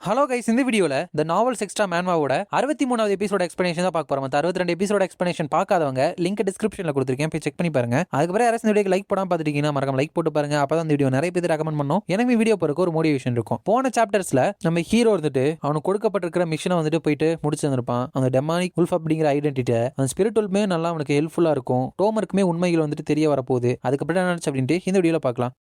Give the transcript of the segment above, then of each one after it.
Hello guys, இந்த வீடியோல த novels extra மேன்வாவோட 63வது எபிசோட எக்ஸ்பிளனேஷன் தான் பார்க்க போறோம். 62 எபிசோட எக்ஸ்பிளனேஷன் பார்க்காதவங்க லிங்க் டிஸ்கிரிப்ஷன்ல கொடுத்துருக்கேன், போய் செக் பண்ணி பாருங்க. அதுக்கப்புறம் யாராவது இந்த வீடியோக்கு லைக் போடாம பார்த்துட்டீங்கன்னா மறக்காம லைக் போட்டு பாருங்க. அப்பதான் இந்த வீடியோ நிறைய பேர் ரெக்கமெண்ட் பண்ணோம். எனக்கு வீடியோ போறதுக்கு ஒரு மோட்டிவேஷன் இருக்கும். போன சாப்டர்ஸ்ல நம்ம ஹீரோ வந்துட்டு அவனுக்கு கொடுக்கப்பட்டிருக்கிற மிஷனை வந்துட்டு போயிட்டு முடிச்சு வந்திருப்பான். அந்த டெமானிக் உல்ஃப் அப்படிங்கிற ஐடென்டிட்டி அந்த ஸ்பிரிட்டுமே நல்லா அவனுக்கு ஹெல்ப்ஃபுல்லா இருக்கும். டோமருக்குமே உண்மைகள் வந்துட்டு தெரிய வரப்போகுது. அதுக்கப்புறம் என்ன நினைச்சு அப்படின்ட்டு இந்த வீடியோல பார்க்கலாம்.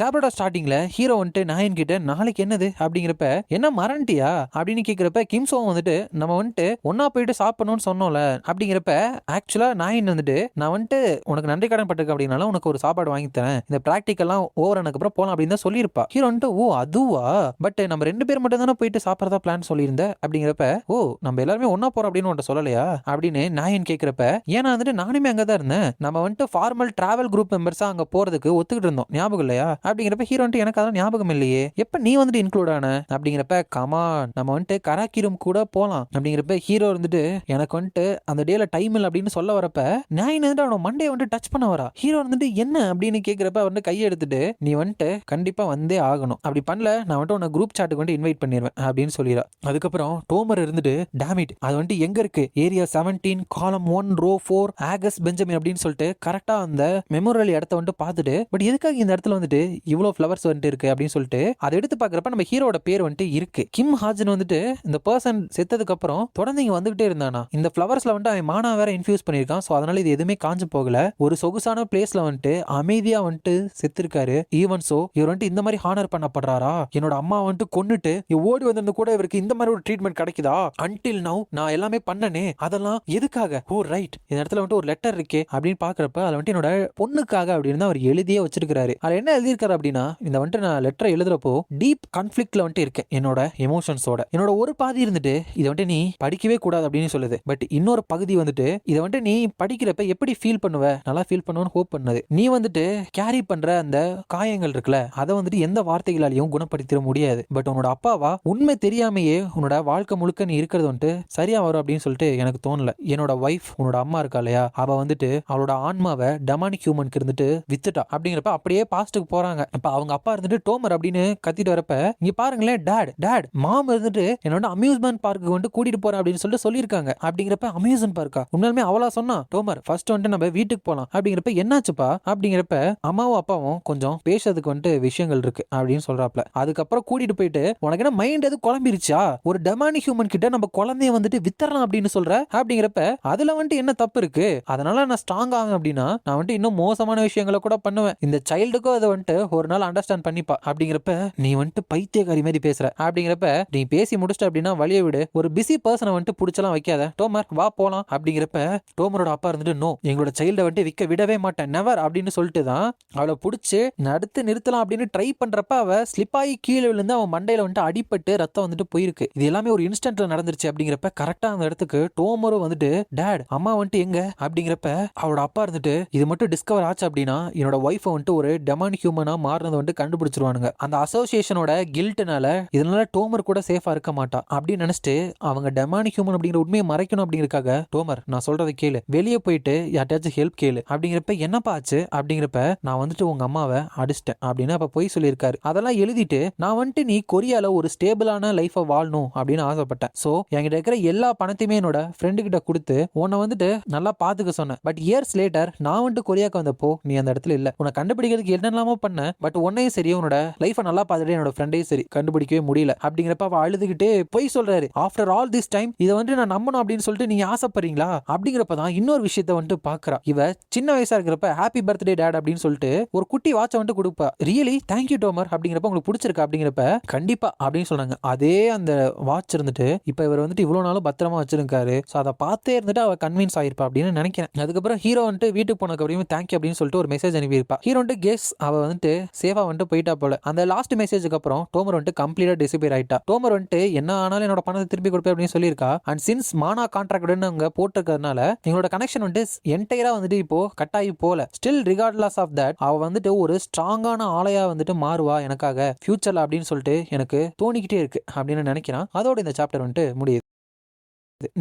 சாப்டரோட ஸ்டார்டிங்ல ஹீரோ வந்துட்டு நாயன் கிட்ட நாளைக்கு என்னது அப்படிங்கிறப்ப என்ன மறந்துட்டியா அப்படின்னு கேட்கிறப்ப கிம்சோ வந்துட்டு நம்ம வந்துட்டு ஒன்னா போயிட்டு சாப்பிடணும்னு சொன்னோம்ல அப்படிங்கிறப்ப ஆக்சுவலா நாயன் வந்துட்டு நான் வந்துட்டு உனக்கு நன்றி கடன் பட்டிருக்கேன் அப்படின்னாலும் உனக்கு ஒரு சாப்பாடு வாங்கி தரேன், இந்த பிராக்டிக்கெல்லாம் ஓவர் ஆனதுக்கு அப்புறம் போலாம் அப்படின்னு தான் சொல்லியிருப்பா. ஹீரோ வந்துட்டு ஓ அதுவா, பட் நம்ம 2 பேர் மட்டும் தானே போயிட்டு சாப்பிட்றதா பிளான் சொல்லியிருந்த அப்படிங்கிறப்ப ஓ நம்ம எல்லாருமே ஒன்னா போறோம் அப்படின்னு உன்ட்ட சொல்லலையா அப்படின்னு நாயன் கேட்கிறப்ப ஏன்னா வந்துட்டு நானுமே அங்கதான் இருந்தேன், நம்ம வந்துட்டு ஃபார்மல் டிராவல் குரூப் மெம்பர்ஸா அங்க போறதுக்கு ஒத்துக்கிட்டு இருந்தோம், ஞாபகம் இல்லையா அப்படிங்கிறப்ப ஹீரோ வந்துட்டு எனக்கு அதெல்லாம் ஞாபகம் இல்லையே, எப்ப நீ வந்துட்டு இன்க்ளூட் ஆன அப்படிங்கிறப்ப கமான் நம்ம வந்துட்டு கராக்கிரும் கூட போலாம் அப்படிங்கிறப்ப ஹீரோ வந்துட்டு எனக்கு வந்துட்டு அந்த டேல டைம் இல்லை அப்படின்னு சொல்ல வரப்ப நான் வந்துட்டு அவனோட மண்டையை வந்துட்டு டச் பண்ண வரா. ஹீரோ வந்துட்டு என்ன அப்படின்னு கேட்கிறப்ப வந்து கையை எடுத்துட்டு நீ வந்துட்டு கண்டிப்பா வந்தே ஆகணும், அப்படி பண்ணல நான் வந்துட்டு உன்னை குரூப் சாட்டுக்கு வந்து இன்வைட் பண்ணிடுவேன் அப்படின்னு சொல்லிடுறா. அதுக்கப்புறம் டோமர் இருந்துட்டு டேமிட் அது வந்துட்டு எங்க இருக்கு, ஏரியா 17 காலம் 1 ரோ 4 ஆகஸ் பெஞ்சமின் அப்படின்னு சொல்லிட்டு கரெக்டா அந்த மெமோரியல் இடத்த வந்துட்டு பார்த்துட்டு பட் எதுக்காக இந்த இடத்துல வந்துட்டு இவ்வளோ ஃப்ளவர்ஸ் வந்துட்டு இருக்கு அப்படின்னு சொல்லிட்டு அதை எடுத்து பார்க்குறப்ப நம்ம ஹீரோட பேர் வந்துட்டு இருக்கு. கிம் ஹாஜன் வந்துட்டு இந்த பர்சன் செத்ததுக்கு அப்புறம் தொடர்ந்து இங்க வந்துகிட்டே இருந்தானா. இந்த ஃப்ளவர்ஸ்ல வந்துட்டு அவன் மானா வேற இன்ஃபியூஸ் பண்ணியிருக்கான். ஸோ அதனால இது எதுவுமே காஞ்சு போகல, ஒரு சொகுசான பிளேஸ்ல வந்துட்டு அமைதியா வந்துட்டு செத்துருக்காரு. ஈவன் சோ இவர் வந்துட்டு இந்த மாதிரி ஹானர் பண்ணப்படுறாரா, என்னோட அம்மா வந்துட்டு கொன்னுட்டு ஓடி வந்திருந்த கூட இவருக்கு இந்த மாதிரி ஒரு ட்ரீட்மெண்ட் கிடைக்குதா, அன்டில் நவ் நான் எல்லாமே பண்ணனே அதெல்லாம் எதுக்காக, ஓ ரைட் இந்த இடத்துல வந்துட்டு ஒரு லெட்டர் இருக்கே அப்படின்னு பாக்குறப்ப அதில் வந்துட்டு என்னோட பொண்ணுக்காக அப்படின்னு அவர் எழுதியே வச்சிருக்காரு. அதில் என்ன எழுதியிருக்காரு அப்படின்னா இந்த வந்துட்டு நான் லெட்டர் எழுதுறப்போ டீப் கான்ஃபிளிக்ட்ல வந்துட்டு இருக்கேன் என்னோட எமோஷன்ஸோட, என்னோட ஒரு பாதி இருந்துட்டு இதை வந்துட்டு நீ படிக்கவே கூடாது அப்படின்னு சொல்லுது, பட் இன்னொரு பகுதி வந்துட்டு இதை வந்துட்டு நீ படிக்கிறப்ப எப்படி ஃபீல் பண்ணுவ, நல்லா ஃபீல் பண்ணுவேன்னு ஹோப் பண்ணது, நீ வந்துட்டு கேரி பண்ற அந்த காயங்கள் இருக்குல்ல அதை வந்துட்டு எந்த வார்த்தைகளாலையும் குணப்படுத்திட முடியாது, பட் உன்னோட அப்பாவா உண்மை தெரியாமையே உன்னோட வாழ்க்கை முழுக்க நீ இருக்கிறது வந்துட்டு சரியா வரும் அப்படின்னு சொல்லிட்டு எனக்கு தோணல. என்னோட ஒய்ஃப் உன்னோட அம்மா இருக்கா இல்லையா, அவ வந்துட்டு அவளோட ஆன்மாவை டெமானிக் ஹியூமனுக்கு இருந்துட்டு வித்துட்டா அப்படிங்கிறப்ப அப்படியே பாஸ்ட்டுக்கு போறாங்க. அப்ப அவங்க அப்பா இருந்துட்டு டோமர் அப்படின்னு கத்திட்டு வரப்ப இங்க பாருங்களேன் டேட் மாம் இருந்துட்டு என்னோட அம்யூஸ்மெண்ட் பார்க்கு வந்து கூட்டிட்டு போறேன் அப்படின்னு சொல்லிட்டு சொல்லியிருக்காங்க அப்படிங்கிறப்ப அம்யூஸ்மெண்ட் பார்க்கா உண்மையுமே அவளா சொன்னா, டோமர் ஃபர்ஸ்ட் வந்துட்டு நம்ம வீட்டுக்கு போலாம் அப்படிங்கிறப்ப என்னாச்சுப்பா அப்படிங்கிறப்ப அம்மாவும் அப்பாவும் கொஞ்சம் பேசுறதுக்கு வந்துட்டு விஷயங்கள் இருக்கு அப்படின்னு சொல்றாப்ல. அதுக்கப்புறம் கூட்டிட்டு போயிட்டு உனக்கு என்ன மைண்ட் எது குழம்பிருச்சா, ஒரு டெமானிக் ஹியூமன் கிட்ட நம்ம குழந்தைய வந்துட்டு வித்தரலாம் அப்படின்னு சொல்ற அப்படிங்கிறப்ப அதுல வந்துட்டு என்ன தப்பு இருக்கு, அதனால நான் ஸ்ட்ராங் ஆகும் அப்படின்னா நான் வந்துட்டு இன்னும் மோசமான விஷயங்களை கூட பண்ணுவேன், இந்த சைல்டுக்கும் அதை வந்துட்டு ஒரு நாள் அண்டர்ஸ்டாண்ட் பண்ணிப்பா அப்படிங்கிறப்ப நீ வந்துட்டு பைத்தியக்காரி மாதிரி பேசுற அப்படிங்கிறப்ப நீ பேசி முடிச்சிட்ட அப்படின்னா வழிய விடு, ஒரு பிஸி பர்சனை வந்துட்டு பிடிச்சலாம் வைக்காத, டோமர் வா போலாம் அப்படிங்கிறப்ப டோமரோட அப்பா இருந்துட்டு நோ எங்களோட சைல்டை வந்துட்டு விற்க விடவே மாட்டேன் நெவர் அப்படின்னு சொல்லிட்டு தான் அவளை பிடிச்சி நடத்து நிறுத்தலாம் அப்படின்னு ட்ரை பண்றப்ப அவ ஸ்லிப் ஆகி கீழே விழுந்து அவன் மண்டையில வந்துட்டு அடிபட்டு ரத்தம் வந்துட்டு போயிருக்கு. இது எல்லாமே ஒரு இன்ஸ்டன்ட்ல நடந்துருச்சு அப்படிங்கிறப்ப கரெக்டா அந்த இடத்துக்கு டோமரும் வந்துட்டு டேட் அம்மா வந்துட்டு எங்க அப்படிங்கிறப்ப அவளோட அப்பா இருந்துட்டு இது மட்டும் டிஸ்கவர் ஆச்சு அப்படின்னா என்னோட ஒய்ஃபை வந்துட்டு ஒரு டெமானிக் ஹியூமனா மாறினது வந்துட்டு கண்டுபிடிச்சிருவானுங்க, அந்த அசோசியேஷனோட கில்ட்னால இதனால டோமர் கூட சேஃபா இருக்க மாட்டா அப்படின்னு நினைச்சிட்டு அவங்க டெமானிக் ஹியூமன் அப்படிங்கிற உண்மையை மறைக்கணும் அப்படிங்கிறக்காக டோமர் நான் சொல்றதை கேளு, வெளியே போயிட்டு யார்ட்டாச்சும் ஹெல்ப் கேளு அப்படிங்கிறப்ப என்னப்பா ஆச்சு அப்படிங்கிறப்ப நான் வந்துட்டு உங்க அம்மாவை அடிச்சிட்டேன் அப்படின்னு அப்ப போய் சொல்லியிருக்காரு. அதெல்லாம் எழுதிட்டு நான் வந்துட்டு நீ கொரியால ஒரு ஸ்டேபிளான லைஃபை வாழணும் அப்படின்னு ஆசைப்பட்டேன், சோ என்கிட்ட இருக்கிற எல்லா பணத்தையுமே என்னோட ஃப்ரெண்டு கிட்ட கொடுத்து உன்னை வந்துட்டு நல்லா பாத்துக்க சொன்னேன், பட் இயர்ஸ் லேட்டர் நான் வந்துட்டு கொரியாக்கு வந்தப்போ நீ அந்த இடத்துல இல்ல, உன்னை கண்டுபிடிக்கிறதுக்கு என்னெல்லாமோ பண்ண, பட் உன்னையும் சரி உன்னோட லைஃபை நல்லா பார்த்துட்டு என்னோட ஃப்ரெண்டையும் சரி கண்டுபிடிக்கவே முடியல அப்படிங்கிறப்ப அவ அழுதுகிட்டே போய் சொல்றாரு. ஆஃப்டர் ஆல் திஸ் டைம் இதை வந்துட்டு நான் நம்பணும் அப்படின்னு சொல்லிட்டு நீங்க ஆசைப்படுறீங்களா அப்படிங்கிறப்பதான் இன்னொரு விஷயத்த வந்துட்டு பாக்குறா. இவ சின்ன வயசா இருக்கிறப்ப ஹாப்பி பர்த்டே டேட் அப்படின்னு சொல்லிட்டு ஒரு குட்டி வாட்சை வந்துட்டு கொடுப்பா. ரியலி தேங்க்யூ டோமர் அப்படிங்கிறப்ப உங்களுக்கு பிடிச்சிருக்கா அப்படிங்கிறப்ப கண்டிப்பா அப்படின்னு சொன்னாங்க. அதே அந்த வாட்ச் இருந்துட்டு இப்ப இவர் வந்துட்டு இவ்வளவு நாளும் பத்திரமா வச்சிருக்காரு, சோ அதை பார்த்தே இருந்துட்டு அவ கன்வின்ஸ் ஆயிருப்பா அப்படின்னு நினைக்கிறேன். அதுக்கப்புறம் ஹீரோ வந்துட்டு வீட்டுக்கு போனதுக்கு அப்புறம் தேங்க்யூ அப்படின்னு சொல்லிட்டு ஒரு மெசேஜ் அனுப்பியிருப்பா. ஹீரோ வந்துட்டு கெஸ் அவ வந்துட்டு சேஃபா வந்துட்டு போயிட்டா போல. அந்த லாஸ்ட் மெசேஜுக்கு அப்புறம் டோமர் வந்துட்டு கம்ப்ளீட்டா டிசப்பியர் ஆயிட்டா. டோமர் வந்துட்டு என்ன ஆனாலும் என்னோட பணத்தை திருப்பி கொடுப்பேன் அப்படின்னு சொல்லியிருக்கா. அண்ட் சின்ஸ் மானா கான்ட்ராக்ட் அங்க போட்டிருக்கிறதுனால எங்களோட கனெக்ஷன் வந்துட்டு என்டையரா வந்துட்டு இப்போ கட் ஆகி போல. ஸ்டில் ரிகார்ட்லெஸ் ஆஃப் தட் அவ வந்துட்டு ஒரு ஸ்ட்ராங்கான ஆளையா வந்துட்டு மாறுவா எனக்காக ஃபியூச்சர்ல அப்படின்னு சொல்லிட்டு எனக்கு தோணிக்கிட்டே இருக்கு அப்படின்னு நினைக்கிறான். அதோட இந்த சாப்டர் வந்துட்டு முடியுது.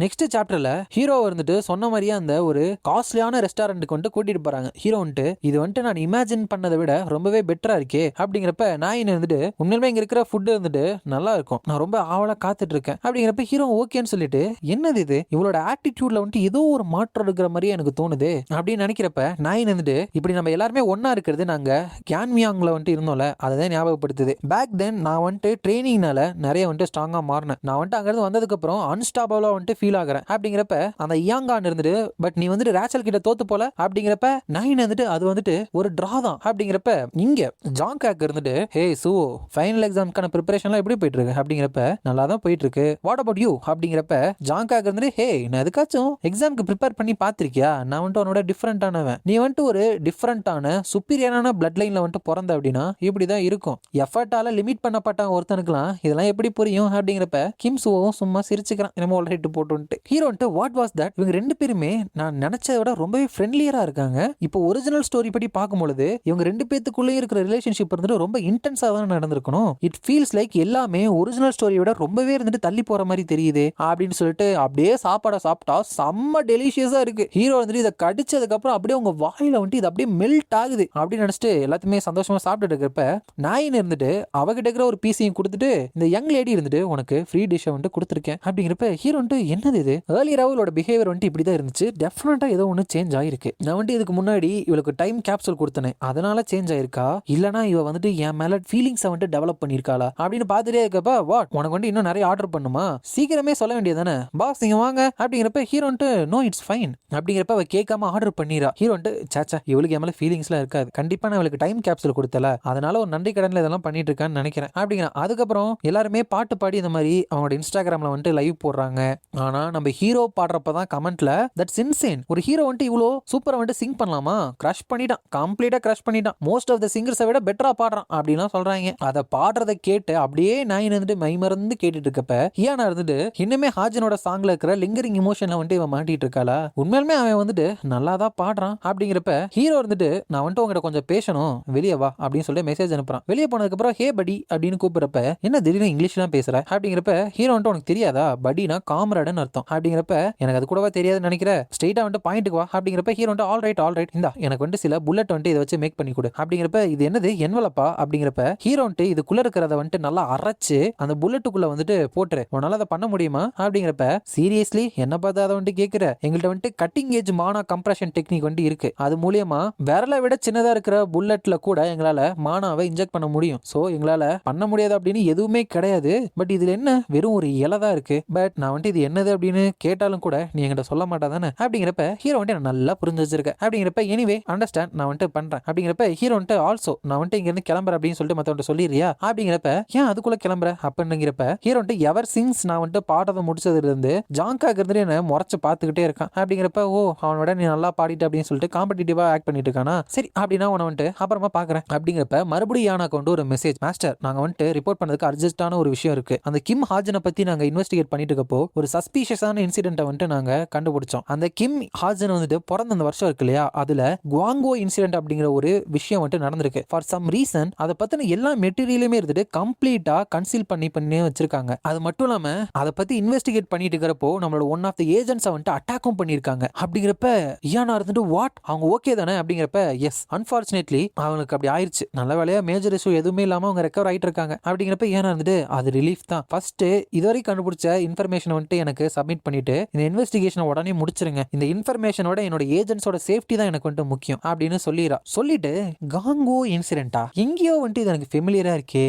நெக்ஸ்ட் சாப்டர்ல ஹீரோ வந்துட்டு சொன்ன மாதிரியே அந்த ஒரு காஸ்ட்லியான ரெஸ்டாரண்ட்டுக்கு வந்துட்டு கூட்டிட்டு போறாங்க. ஹீரோ வந்துட்டு இது வந்துட்டு நான் இமேஜின் பண்ணதை விட ரொம்பவே பெட்டரா இருக்கே அப்படிங்கிறப்ப நான் வந்துட்டு உண்மையிலுமே இங்க இருக்கிற ஃபுட் வந்துட்டு நல்லா இருக்கும், நான் ரொம்ப ஆவலா காத்துட்டு இருக்கேன் அப்படிங்கிறப்ப ஹீரோ ஓகேன்னு சொல்லிட்டு என்னது இது இவளோட ஆட்டிடியூட்ல வந்துட்டு ஏதோ ஒரு மாற்றம் இருக்கிற மாதிரியே எனக்கு தோணுது அப்படின்னு நினைக்கிறப்ப நான் வந்துட்டு இப்படி நம்ம எல்லாருமே ஒன்னா இருக்கிறது நாங்க கியான்மியாங்ல வந்துட்டு இருந்தோம்ல அதை ஞாபகப்படுத்துது. பேக் தென் நான் வந்துட்டு ட்ரைனிங்னால நிறைய வந்துட்டு ஸ்ட்ராங்கா மாறினேன். நான் வந்துட்டு அங்கிருந்து வந்ததுக்கு அப்புறம் அன்ஸ்டாபிளா வந்துட்டு ஃபீல் ஆகிறேன் அப்படிங்கிறப்ப அந்த இயாங்கான் இருந்துட்டு பட் நீ வந்துட்டு ரேச்சல் கிட்ட தோத்து போல அப்படிங்கிறப்ப நைன் வந்துட்டு அது வந்துட்டு ஒரு டிரா தான் அப்படிங்கிறப்ப இங்க ஜாங்காக் இருந்துட்டு ஹே சூ ஃபைனல் எக்ஸாம்க்கான ப்ரிப்பரேஷன்லாம் எப்படி போயிட்டு இருக்கு அப்படிங்கிறப்ப நல்லா தான் போயிட்டு இருக்கு, வாட் அபவுட் யூ அப்படிங்கிறப்ப ஜாங்காக் இருந்துட்டு ஹே நான் எதுக்காச்சும் எக்ஸாம்க்கு ப்ரிப்பேர் பண்ணி பார்த்திருக்கியா, நான் வந்துட்டு உன்னோட டிஃப்ரெண்டானவன், நீ வந்துட்டு ஒரு டிஃப்ரெண்டான சுப்பீரியரான பிளட் லைன்ல வந்துட்டு பிறந்த அப்படின்னா இப்படிதான் இருக்கும், எஃபர்ட்டால லிமிட் பண்ணப்பட்ட ஒருத்தனுக்குலாம் இதெல்லாம் எப்படி புரியும் அப்படிங்கிறப்ப கிம் சுவோவும் சும்மா சிரிச்சுக்கிறான் என்னமோ ஆல்ரெடி போட்டு. ஹீரோ வந்துட்டு வாட் வாஸ் தட், இவங்க ரெண்டு பேருமே நான் நினைச்சதை விட ரொம்பவே ஃப்ரெண்ட்லியரா இருக்காங்க. இப்போ ஒரிஜினல் ஸ்டோரி படி பார்க்கும்பொழுது இவங்க ரெண்டு பேத்துக்குள்ளே இருக்கிற ரிலேஷன்ஷிப் இருந்துட்டு ரொம்ப இன்டென்ஸா தான் நடந்திருக்கணும். இட் ஃபீல்ஸ் லைக் எல்லாமே ஒரிஜினல் ஸ்டோரியை விட ரொம்பவே இருந்துட்டு தள்ளி போற மாதிரி தெரியுது அப்படின்னு சொல்லிட்டு அப்படியே சாப்பாடை சாப்பிட்டா செம்ம டெலிஷியஸா இருக்கு. ஹீரோ வந்துட்டு இதை கடிச்சதுக்கு அப்புறம் அப்படியே உங்க வாயில வந்துட்டு இது அப்படியே மெல்ட் ஆகுது அப்படின்னு நினைச்சிட்டு எல்லாத்தையுமே சந்தோஷமா சாப்பிட்டு இருக்கிறப்ப நாயின் இருந்துட்டு அவகிட்ட இருக்கிற ஒரு பீஸையும் கொடுத்துட்டு இந்த யங் லேடி இருந்துட்டு உனக்கு ஃப்ரீ டிஷ் வந்துட்டு கொடுத்துருக்கேன் அப்படிங்கிறப்ப ஹீரோ வந்துட்டு என்னது இது ஏர்லியரா இவளோட பிஹேவியர் வந்துட்டு இப்படிதான் இருந்துச்சு, டெஃபினட்டா ஏதோ ஒன்று சேஞ்ச் ஆயிருக்கு, நான் வந்துட்டு இதுக்கு முன்னாடி இவளுக்கு டைம் கேப்சூல் கொடுத்தனே அதனால சேஞ்ச் ஆயிருக்கா இல்லனா இவ வந்துட்டு என் மேல ஃபீலிங்ஸை வந்துட்டு டெவலப் பண்ணிருக்காளா அப்படின்னு பார்த்துட்டே இருக்கப்ப வாட் உனக்கு வந்து இன்னும் நிறைய ஆர்டர் பண்ணுமா சீக்கிரமே சொல்ல வேண்டியதானே பாஸ் நீங்க வாங்க அப்படிங்கிறப்ப ஹீரோ வந்துட்டு நோ இட்ஸ் ஃபைன் அப்படிங்கிறப்ப அவ கேட்காம ஆர்டர் பண்ணிரா. ஹீரோ வந்துட்டு சாச்சா இவளுக்கு என் மேல ஃபீலிங்ஸ்லாம் இருக்காது, கண்டிப்பா நான் இவளுக்கு டைம் கேப்சூல் கொடுத்தல அதனால ஒரு நன்றி கடன்ல இதெல்லாம் பண்ணிட்டு இருக்கான்னு நினைக்கிறேன் அப்படிங்கிற. அதுக்கப்புறம் எல்லாருமே பாட்டு பாடி இந்த மாதிரி அவனோட இன்ஸ்டாகிராம்ல வந்துட்டு லைவ் போடுறாங்க. ஆனா நம்ம ஹீரோ பாடுறப்பதான் கமெண்ட்ல தட்ஸ் இன்சேன், ஒரு ஹீரோ வந்துட்டு இவ்வளோ சூப்பரா வந்துட்டு சிங் பண்ணலாமா, கிரஷ் பண்ணிட்டான், கம்ப்ளீட்டா கிரஷ் பண்ணிட்டான், மோஸ்ட் ஆஃப் த சிங்கர்ஸை விட பெட்டரா பாடுறான் அப்படின்னா சொல்றாங்க. அதை பாடுறதை கேட்டு அப்படியே நான் வந்துட்டு மைமறந்து கேட்டுட்டு இருக்கப்ப ஹியானா இருந்துட்டு இன்னுமே ஹாஜனோட சாங்ல இருக்கிற லிங்கரிங் இமோஷன்ல வந்துட்டு இவன் மாட்டிட்டு இருக்காளா, உண்மையிலுமே அவன் வந்துட்டு நல்லா தான் பாடுறான் அப்படிங்கிறப்ப ஹீரோ இருந்துட்டு நான் வந்துட்டு உங்ககிட்ட கொஞ்சம் பேசணும் வெளியே வா அப்படின்னு சொல்லிட்டு மெசேஜ் அனுப்புறான். வெளியே போனதுக்கு அப்புறம் ஹே படி அப்படின்னு கூப்பிடுறப்ப என்ன திடீர்னு இங்கிலீஷ்லாம் பேசுற அப்படிங்கிறப்ப ஹீரோ வந்துட்டு உனக்கு தெரியாதா படினா காமராடன்னு அர்த்தம் அப்படிங்கிறப்ப எனக்கு அது கூடவா தெரியாதுன்னு நினைக்கிற ஸ்ட்ரெயிட்டா வந்துட்டு பாயிண்ட்டுக்கு வா அப்படிங்கிறப்ப ஹீரோ வந்துட்டு ஆல் ரைட் இந்தா எனக்கு வந்துட்டு சில புல்லட் வந்துட்டு இதை வச்சு மேக் பண்ணி கொடு அப்படிங்கிறப்ப இது என்னது என்வலப்பா அப்படிங்கிறப்ப ஹீரோ வந்துட்டு இதுக்குள்ள இருக்கிறத வந்துட்டு நல்லா அரைச்சு அந்த புல்லட்டுக்குள்ள வந்துட்டு போட்டுரு உன்னால அதை பண்ண முடியுமா அப்படிங்கிறப்ப சீரியஸ்லி என்ன பார்த்து அதை வந்துட்டு கேட்கிற எங்கள்கிட்ட வந்துட்டு கட்டிங் ஏஜ் மானா கம்ப்ரஷன் டெக்னிக் வந்துட்டு இருக்கு, அது மூலியமா விரலை விட சின்னதா இருக்கிற புல்லட்ல கூட எங்களால மானாவை இன்ஜெக்ட் பண்ண முடியும், சோ எங்களால பண்ண முடியாது அப்படின்னு எதுவுமே கிடையாது, பட் இதுல என்ன வெறும் ஒரு இலை தான் இருக்கு, பட் நான் வந்துட்டு இது என்னது அப்படின்னு கேட்டாலும் கூட நீ என்கிட்ட சொல்ல மாட்டா தானே அப்படிங்கிறப்ப ஹீரோ வந்துட்டு நான் நல்லா புரிஞ்சு வச்சிருக்கேன் அப்படிங்கிறப்ப எனிவே அண்டர்ஸ்டாண்ட் நான் வந்துட்டு பண்றேன் அப்படிங்கிறப்ப ஹீரோ வந்துட்டு ஆல்சோ நான் வந்துட்டு இங்க இருந்து கிளம்புறேன் அப்படின்னு சொல்லிட்டு மத்தவன்ட்டு சொல்லிடுறியா அப்படிங்கிறப்ப ஏன் அதுக்குள்ள கிளம்புற அப்படிங்கிறப்ப ஹீரோ வந்துட்டு எவர் சிங்ஸ் நான் வந்துட்டு பாட்டதை முடிச்சதுல இருந்து ஜாங்காக்கு இருந்துட்டு என்ன முறைச்சு பார்த்துக்கிட்டே இருக்கான் அப்படிங்கிறப்ப ஓ அவனோட நீ நல்லா பாடிட்டு அப்படின்னு சொல்லிட்டு காம்படிட்டிவா ஆக்ட் பண்ணிட்டு இருக்கானா, சரி அப்படின்னா உன வந்துட்டு அப்புறமா பாக்குறேன் அப்படிங்கிறப்ப மறுபடியும் யானாக்கு வந்து ஒரு மெசேஜ் மாஸ்டர் நாங்க வந்துட்டு ரிப்போர்ட் பண்ணதுக்கு அர்ஜென்ட்டான ஒரு விஷயம் இருக்கு, அந்த கிம் ஹாஜனை பத்தி நாங்க இன்வெஸ்டிகேட் பண்ணிட்டு இருக்கப்போ ஒரு சஸ்பீஷியஸான இன்சிடென்ட்டை வந்துட்டு நாங்க கண்டுபிடிச்சோம். அந்த கிம் ஹாஜன் வந்துட்டு பிறந்த அந்த வருஷம் இருக்கு இல்லையா அதுல குவாங்கோ இன்சிடென்ட் அப்படிங்கிற ஒரு விஷயம் வந்துட்டு நடந்திருக்கு. ஃபார் சம் ரீசன் அதை பத்தின எல்லா மெட்டீரியலுமே இருந்துட்டு கம்ப்ளீட்டா கன்சீல் பண்ணி வச்சிருக்காங்க. அது மட்டும் இல்லாம அதை பத்தி இன்வெஸ்டிகேட் பண்ணிட்டு இருக்கிறப்போ நம்மளோட ஒன் ஆஃப் தி ஏஜென்ட்ஸை வந்துட்டு அட்டாக்கும் பண்ணிருக்காங்க அப்படிங்கிறப்ப இயானா இருந்துட்டு வாட் அவங்க ஓகே தானே அப்படிங்கிறப்ப எஸ் அன்பார்ச்சுனேட்லி அவங்களுக்கு அப்படி ஆயிடுச்சு, நல்ல வேலையா மேஜர் இஷ்யூ எதுவுமே இல்லாம அவங்க ரெக்கவர் ஆயிட்டு இருக்காங்க அப்படிங்கிறப்ப ஏன்னா இருந்துட்டு அது ரிலீஃப் தான். ஃபர்ஸ்ட் இதுவரை கண்டுபிடிச்ச இன்ஃபர்மேஷன் வந்துட்டு எனக்கு சப்மிட் பண்ணிட்டு இந்த இன்வெஸ்டிகேஷன் உடனே முடிச்சிருங்க, இந்த இன்ஃபர்மேஷனோட என்னோட ஏஜென்ட்ஸோட சேஃப்டி தான் எனக்கு வந்துட்டு முக்கியம் அப்படின்னு சொல்லிட்டு காங்கோ இன்சிடென்ட்டா எங்கேயோ வந்துட்டு இது எனக்கு ஃபெமிலியரா இருக்கே,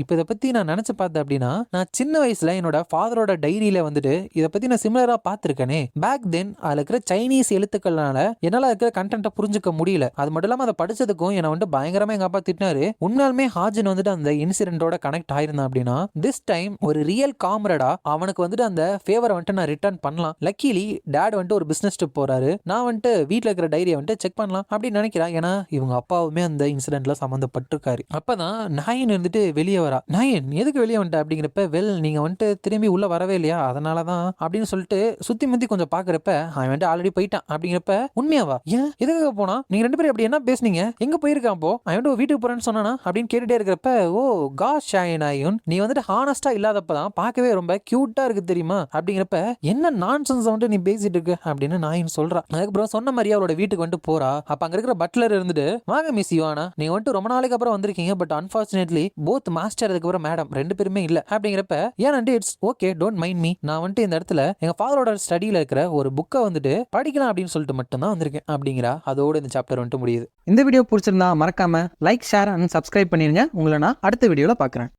இப்போ இதை பத்தி நான் நினைச்சு பார்த்தேன் அப்படின்னா நான் சின்ன வயசுல என்னோட ஃபாதரோட டைரியில வந்துட்டு இதை பத்தி நான் சிமிலரா பார்த்திருக்கேனே, பேக் தென் அதுல இருக்கிற சைனீஸ் எழுத்துக்கள்னால என்னால இருக்கிற கண்டென்ட்டை புரிஞ்சுக்க முடியல, அது மட்டும் இல்லாம அதை படிச்சதுக்கும் என்ன வந்துட்டு பயங்கரமா எங்க அப்பா திட்டினாரு. உண்மையாலுமே ஹாஜன் வந்துட்டு அந்த இன்சிடென்ட்டோட கனெக்ட் ஆயிருந்தான் அப்படின்னா திஸ் டைம் ஒரு ரியல் காம்ரேடா அவனுக்கு வந்துட்டு அந்த ஃபேவரை வந்துட்டு நான் ரிட்டர்ன் பண்ணலாம். லக்கிலி டேட் வந்துட்டு ஒரு பிசினஸ் ட்ரிப் போறாரு, நான் வந்துட்டு வீட்டில் இருக்கிற டைரியை வந்துட்டு செக் பண்ணலாம் அப்படின்னு நினைக்கிறேன். ஏன்னா இவங்க அப்பாவுமே அந்த இன்சிடென்ட்ல சம்மந்தப்பட்டிருக்காரு. அப்பதான் நாயன் வந்துட்டு வெளியே வரா. நாயன் எதுக்கு வெளியே வந்துட்ட அப்படிங்கிறப்ப வெல் நீங்க வந்துட்டு திரும்பி உள்ள வரவே இல்லையா அதனாலதான் அப்படின்னு சொல்லிட்டு சுத்தி முத்தி கொஞ்சம் பாக்குறப்ப அவன் வந்துட்டு ஆல்ரெடி போயிட்டான் அப்படிங்கிறப்ப உண்மையாவா ஏன் எதுக்காக போனா நீங்க ரெண்டு பேரும் அப்படி என்ன பேசுனீங்க எங்க போயிருக்கான் போ அவன் வந்துட்டு வீட்டுக்கு போறேன்னு சொன்னானா அப்படின்னு கேட்டுட்டே இருக்கிறப்ப ஓ காஷ் நாயன் நீ வந்துட்டு ஹானஸ்டா இல்லாதப்பதான் பார்க்கவே ரொம்ப கியூட்டா இருக்கு தெரியுமா அப்படிங்கிறப்ப என்ன நான்சென்ஸ் வந்துட்டு நீ பேசிட்டு இருக்க அப்படின்னு நாயின் சொல்றா. அதுக்கப்புறம் சொன்ன மாதிரியே அவளோட வீட்டுக்கு வந்துட்டு போறா. அப்ப அங்க இருக்கிற பட்லர் இருந்துட்டு, வாங்க மிஸ் யுவானா, நீங்க வந்துட்டு ரொம்ப நாளைக்கு அப்புறம் வந்திருக்கீங்க, பட் அன்பார்ச்சுனேட்லி போத் மாஸ்டர் அதுக்கப்புறம் மேடம் 2 பேருமே இல்ல அப்படிங்கிறப்ப, ஏன்னா it's okay, don't mind me, நான் வந்துட்டு இந்த இடத்துல எங்க ஃபாதரோட ஸ்டடியில இருக்கிற ஒரு புக்கை வந்துட்டு படிக்கலாம் அப்படின்னு சொல்லிட்டு மட்டும் தான் வந்திருக்கேன் அப்படிங்கிறா. அதோட இந்த சாப்டர் வந்துட்டு முடியுது. இந்த வீடியோ பிடிச்சிருந்தா மறக்காம லைக், ஷேர் அண்ட் சப்ஸ்கிரைப் பண்ணிருங்க. உங்களை நான் அடுத்த வீடியோல பார்க்குறேன்.